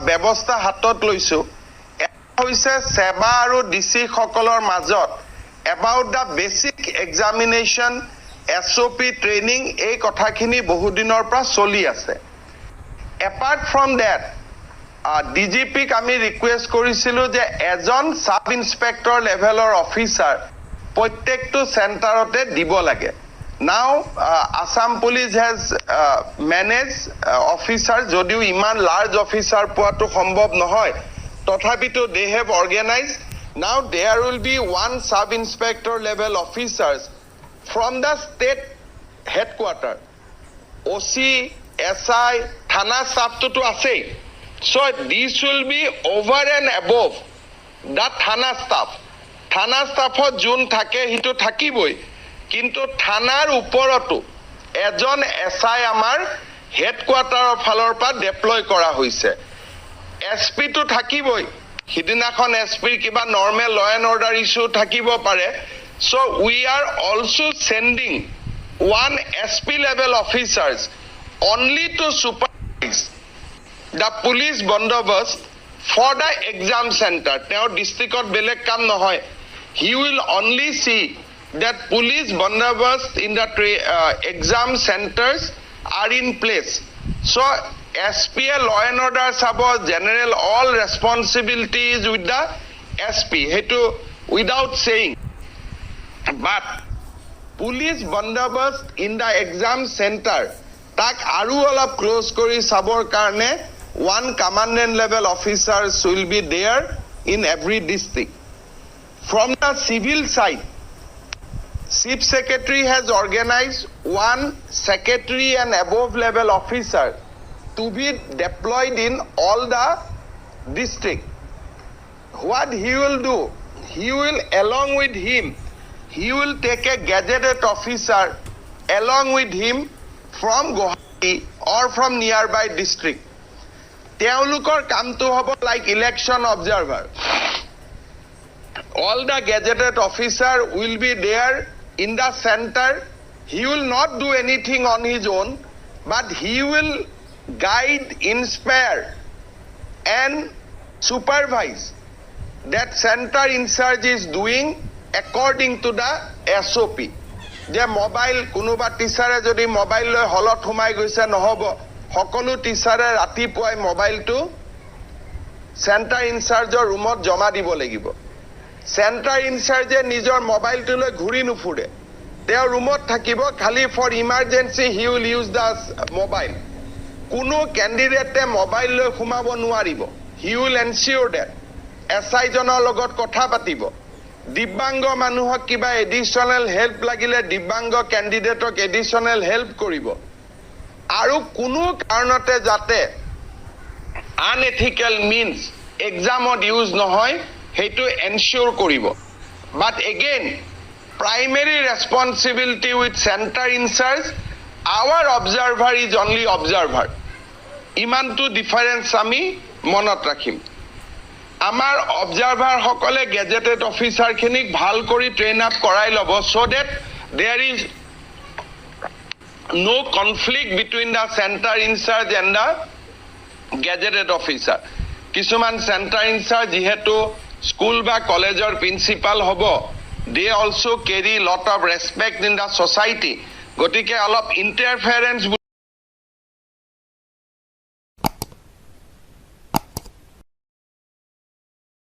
ব্যৱস্থা হাতত লৈছো হৈছে সেবা আৰু ডিসি সকলৰ মাজত about the basic examination SOP training এই কথাখিনি বহু দিনৰ পৰা চলি আছে apart from that DGP আমি ৰিকুৱেষ্ট কৰিছিলো যে এজন সাব ইন্সপেক্টৰ লেভেলৰ অফিচাৰ প্ৰত্যেকটো সেন্টাৰতে দিব লাগে now Assam Police has managed officer যদিও ইমান লাৰ্জ অফিচাৰ পোৱাটো সম্ভৱ নহয় তথাপিতো they have organized now there will be one sub inspector level officers from the state headquarter OC SI thana staff to asei so this will be over and above the thana staff jun thake hitu thakiboi কিন্তু থানাৰ ওপৰতো এজন SI আমাৰ হেডকোয়াৰ্টাৰৰ ফালৰ পৰা deploy কৰা হৈছে SP তো থাকিবই হিদিনাখন এসপি কিবা নৰ্মেল ল এণ্ড অৰ্ডাৰ ইস্যু থাকিব পাৰে so we are also sending one SP level officers only to supervise the police bandobast for the exam center teo districtot belek kam nohoy he will only see that police bandobast in the exam centers are in place so SPA law and order sabo general all responsibilities with the SP hetu without saying but police bandobast in the exam center tak aru olap close kori sabor karne one commandant level officers will be there in every district from the civil side Chief Secretary has organized one secretary and above level officer to be deployed in all the district. What he will do, he will along with him, he will take a gazetted officer along with him from Guwahati or from nearby district. Teolukor kam to hobo like election observer. All the gazetted officer will be there in the center. He will not do anything on his own, but he will guide, inspire and supervise that center in charge is doing according to the SOP. যে mobile কোনোবা টিচাৰে যদি mobile লৈ হলত হুমাই গৈছে নহব সকলো টিচাৰে ৰাতিপুৱাই মোবাইলটো সেন্টাৰ ইনচাৰ্জৰ ৰুমত জমা দিব লাগিব সেন্টাৰ ইনচাৰ্জে নিজৰ মোবাইলটো লৈ ঘূৰি নুফুৰে তেওঁ ৰুমত থাকিব খালি for emergency he will use the mobile কোনো ক্যান্ডিডেটে মোবাইল লৈ ঘুমাব নোৱাৰিব he will ensure that SI জনৰ লগত কথা পাতিব দিব্যাংগ মানুহক কিবা এডিশনাল হেল্প লাগিলে দিব্যাংগ ক্যান্ডিডেটক এডিশনাল হেল্প কৰিব আৰু কোনো কাৰণতে যাতে আনএথিক্যাল মিন্স এক্সামত ইউজ নহয় হেতু এনশিওর করিব but again primary responsibility with center in charge our observer is only observer iman to difference ami monot rakhim amar observer hokole gazetted officer khinik bhal kori train up korai lobo so that there is no conflict between the center in charge and the gazetted officer kisuman center in charge jehetu school ba college or principal hobo they also carry lot of respect in the society gotike alop interference